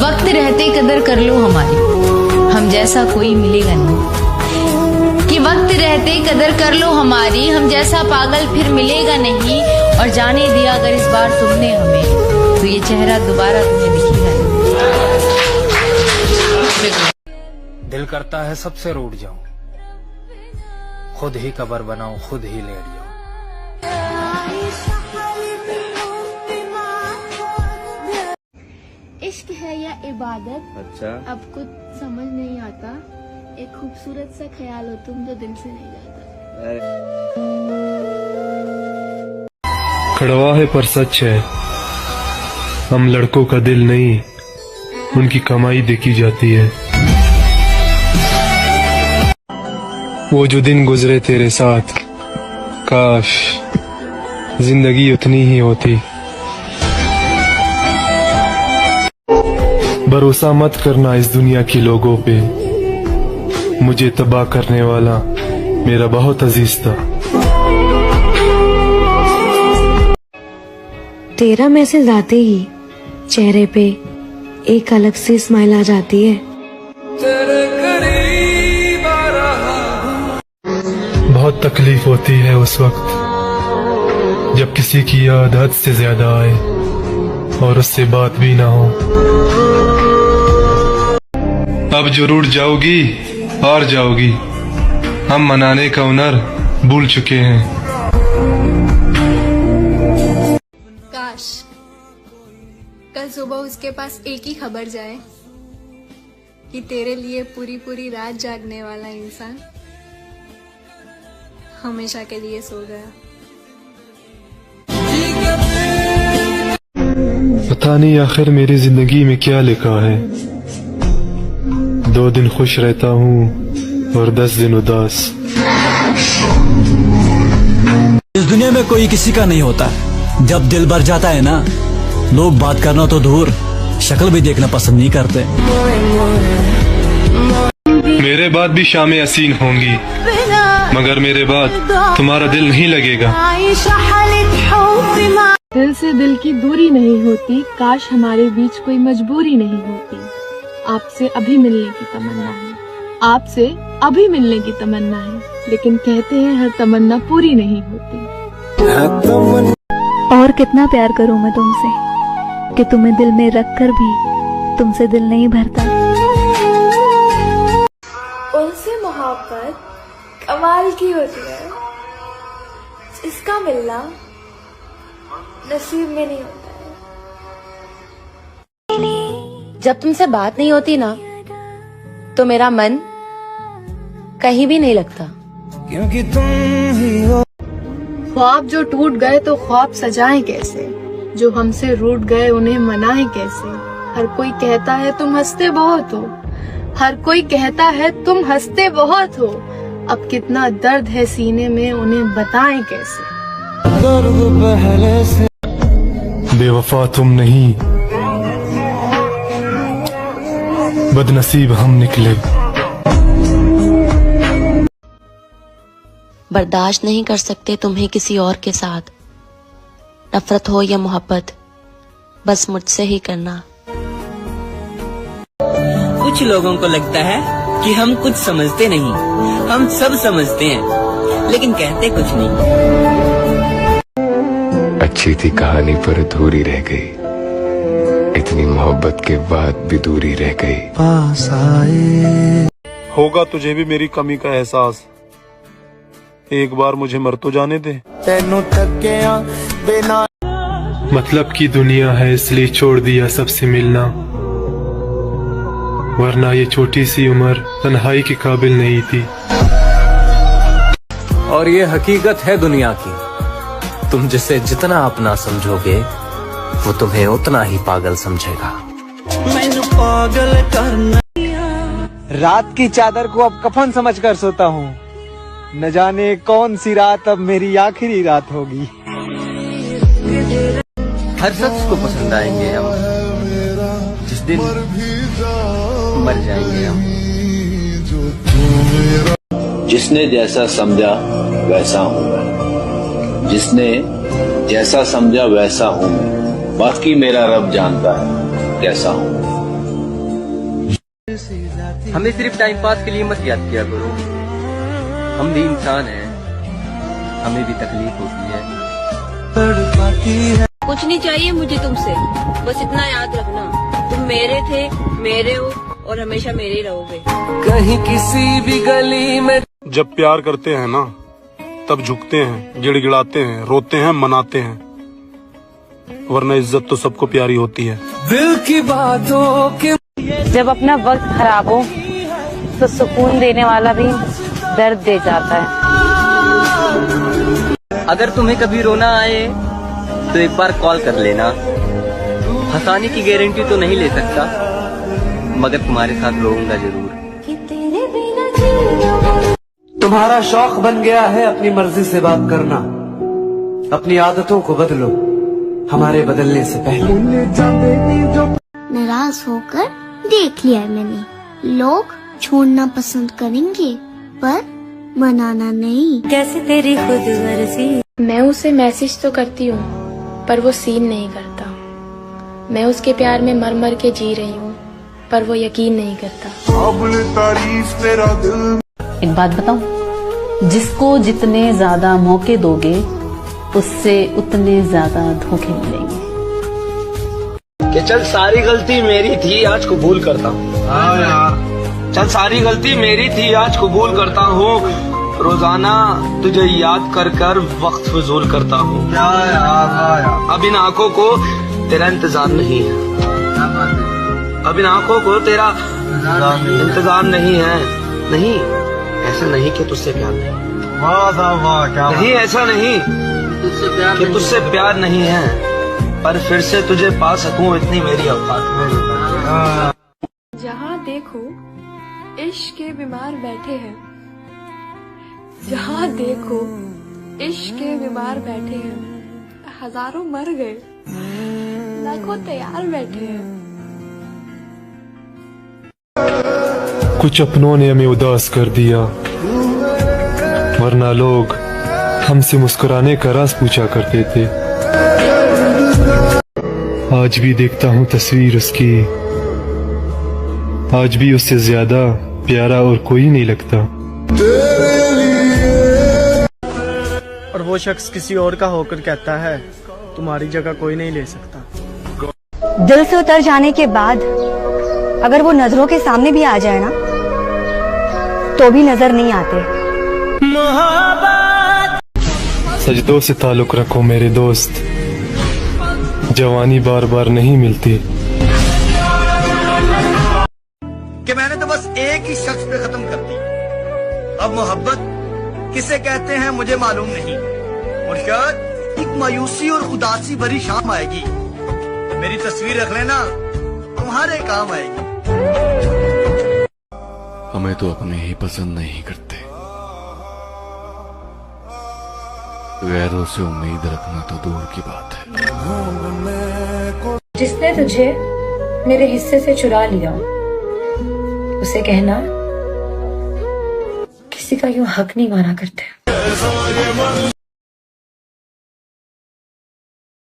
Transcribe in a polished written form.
वक्त रहते कदर कर लो हमारी, हम जैसा कोई मिलेगा नहीं। कि वक्त रहते कदर कर लो हमारी, हम जैसा पागल फिर मिलेगा नहीं। और जाने दिया अगर इस बार तुमने हमें, तो ये चेहरा दोबारा तुम्हें दिखेगा नहीं। दिल करता है सबसे रूठ जाऊं, खुद ही कब्र बनाऊं, खुद ही लेट जाऊं। इश्क है या इबादत, अच्छा, अब कुछ समझ नहीं आता। एक खूबसूरत सा ख्याल हो तुम जो दिल से नहीं जाता। कड़वा है पर सच है, हम लड़कों का दिल नहीं, उनकी कमाई देखी जाती है। वो जो दिन गुजरे तेरे साथ, काश जिंदगी उतनी ही होती। भरोसा मत करना इस दुनिया के लोगों पे, मुझे तबाह करने वाला मेरा बहुत अजीज था। तेरा मैसेज आते ही चेहरे पे एक अलग सी स्माइल आ जाती है। बहुत तकलीफ होती है उस वक्त जब किसी की याद हद से ज्यादा आए और उससे बात भी ना हो। अब जो रूठ जाओगी हार जाओगी, हम मनाने का हुनर भूल चुके हैं। काश कल सुबह उसके पास एक ही खबर जाए कि तेरे लिए पूरी पूरी रात जागने वाला इंसान हमेशा के लिए सो गया। पता नहीं आखिर मेरी जिंदगी में क्या लिखा है। 2 दिन खुश रहता हूँ और 10 दिन उदास। इस दुनिया में कोई किसी का नहीं होता। जब दिल भर जाता है ना, लोग बात करना तो दूर, शक्ल भी देखना पसंद नहीं करते। मेरे बाद भी शामें हसीन होंगी, मगर मेरे बाद तुम्हारा दिल नहीं लगेगा। दिल से दिल की दूरी नहीं होती, काश हमारे बीच कोई मजबूरी नहीं होती। आपसे अभी मिलने की तमन्ना है, आपसे अभी मिलने की तमन्ना है, लेकिन कहते हैं हर तमन्ना पूरी नहीं होती। और कितना प्यार करूं मैं तुमसे कि तुम्हें दिल में रख कर भी तुमसे दिल नहीं भरता। उनसे मोहब्बत कमाल की होती है, इसका मिलना नसीब में नहीं होता है। जब तुमसे बात नहीं होती ना, तो मेरा मन कहीं भी नहीं लगता। क्योंकि तुम ही हो। ख्वाब जो टूट गए तो ख्वाब सजाएं कैसे, जो हमसे रूठ गए उन्हें मनाएं कैसे। हर कोई कहता है तुम हंसते बहुत हो, हर कोई कहता है तुम हंसते बहुत हो। अब कितना दर्द है सीने में उन्हें बताएं कैसे। दर्द पहले से बेवफा तुम नहीं, बदनसीब हम निकले। बर्दाश्त नहीं कर सकते तुम्हें किसी और के साथ, नफरत हो या मोहब्बत बस मुझसे ही करना। कुछ लोगों को लगता है कि हम कुछ समझते नहीं, हम सब समझते हैं लेकिन कहते कुछ नहीं। अच्छी थी कहानी पर अधूरी रह गई, इतनी मोहब्बत के बाद भी दूरी रह गई। पास आए होगा तुझे भी मेरी कमी का एहसास, एक बार मुझे मर तो जाने दे। तेनू थकिया बिना मतलब की दुनिया है इसलिए छोड़ दिया सबसे मिलना, वरना ये छोटी सी उम्र तन्हाई के काबिल नहीं थी। और ये हकीकत है दुनिया की, तुम जिसे जितना अपना समझोगे वो तुम्हें उतना ही पागल समझेगा। मैनू पागल करना। रात की चादर को अब कफन समझकर सोता हूँ, न जाने कौन सी रात अब मेरी आखिरी रात होगी। हर शख्स को पसंद आएंगे हम, जिस दिन मर जाएंगे हम। जिसने जैसा समझा वैसा हूँ मैं, जिसने जैसा समझा वैसा हूँ मैं, बाकी मेरा रब जानता है कैसा हूँ। हमें सिर्फ टाइम पास के लिए मत याद किया करो, हम भी इंसान हैं, हमें भी तकलीफ होती है। कुछ नहीं चाहिए मुझे तुमसे, बस इतना याद रखना तुम मेरे थे, मेरे हो और हमेशा मेरे ही रहोगे। कहीं किसी भी गली में जब प्यार करते हैं ना, तब झुकते हैं, गिड़गिड़ाते हैं, रोते हैं, मनाते हैं, वरना इज्जत तो सबको प्यारी होती है। दिल की बातों के जब अपना वक्त खराब हो तो सुकून देने वाला भी दर्द दे जाता है। अगर तुम्हें कभी रोना आए तो एक बार कॉल कर लेना। हंसाने की गारंटी तो नहीं ले सकता, मगर तुम्हारे साथ रोऊंगा जरूर। तुम्हारा शौक बन गया है अपनी मर्जी से बात करना, अपनी आदतों को बदलो हमारे बदलने से पहले। नाराज होकर देख लिया मैंने, लोग छोड़ना पसंद करेंगे पर मनाना नहीं। कैसे तेरी खुद गर्जी। मैं उसे मैसेज तो करती हूँ पर वो सीन नहीं करता। मैं उसके प्यार में मर मर के जी रही हूँ पर वो यकीन नहीं करता। एक बात बताऊं, जिसको जितने ज्यादा मौके दोगे उससे उतने ज्यादा धोखे मिलेंगे। कि चल सारी गलती मेरी थी आज कबूल करता हूँ। चल सारी गलती मेरी थी आज कबूल करता हूँ, रोजाना तुझे याद कर कर वक्त फजूल करता हूँ। अब इन आंखों को तेरा इंतजार नहीं है, अब इन आंखों को तेरा इंतजार नहीं है। नहीं ऐसा नहीं कि तुझसे प्यार नहीं, नहीं ऐसा नहीं कि तुझसे प्यार नहीं है, पर फिर से तुझे पा सकूं इतनी मेरी औकात में। जहाँ देखो इश्क के बीमार बैठे हैं, जहाँ देखो इश्क के बीमार बैठे हैं। हजारों मर गए, लाखों तैयार बैठे हैं। कुछ अपनों ने हमें उदास कर दिया, वरना लोग हमसे मुस्कुराने का राज पूछा करते थे। आज भी देखता हूँ तस्वीर उसकी, आज भी उससे ज्यादा प्यारा और कोई नहीं लगता। और वो शख्स किसी और का होकर कहता है तुम्हारी जगह कोई नहीं ले सकता। दिल से उतर जाने के बाद अगर वो नजरों के सामने भी आ जाए ना तो भी नजर नहीं आते। सजदों से ताल्लुक रखो मेरे दोस्त, जवानी बार बार नहीं मिलती। कि मैंने तो बस एक ही शख्स पे खत्म कर दी, अब मोहब्बत किसे कहते हैं मुझे मालूम नहीं, और शायद एक मायूसी और उदासी भरी शाम आएगी, मेरी तस्वीर रख लेना तुम्हारे काम आएगी। हमें तो अपने ही पसंद नहीं करते, गैरों से उम्मीद रखना तो दूर की बात है। जिसने तुझे मेरे हिस्से से चुरा लिया उसे कहना किसी का यूं हक नहीं माना करते।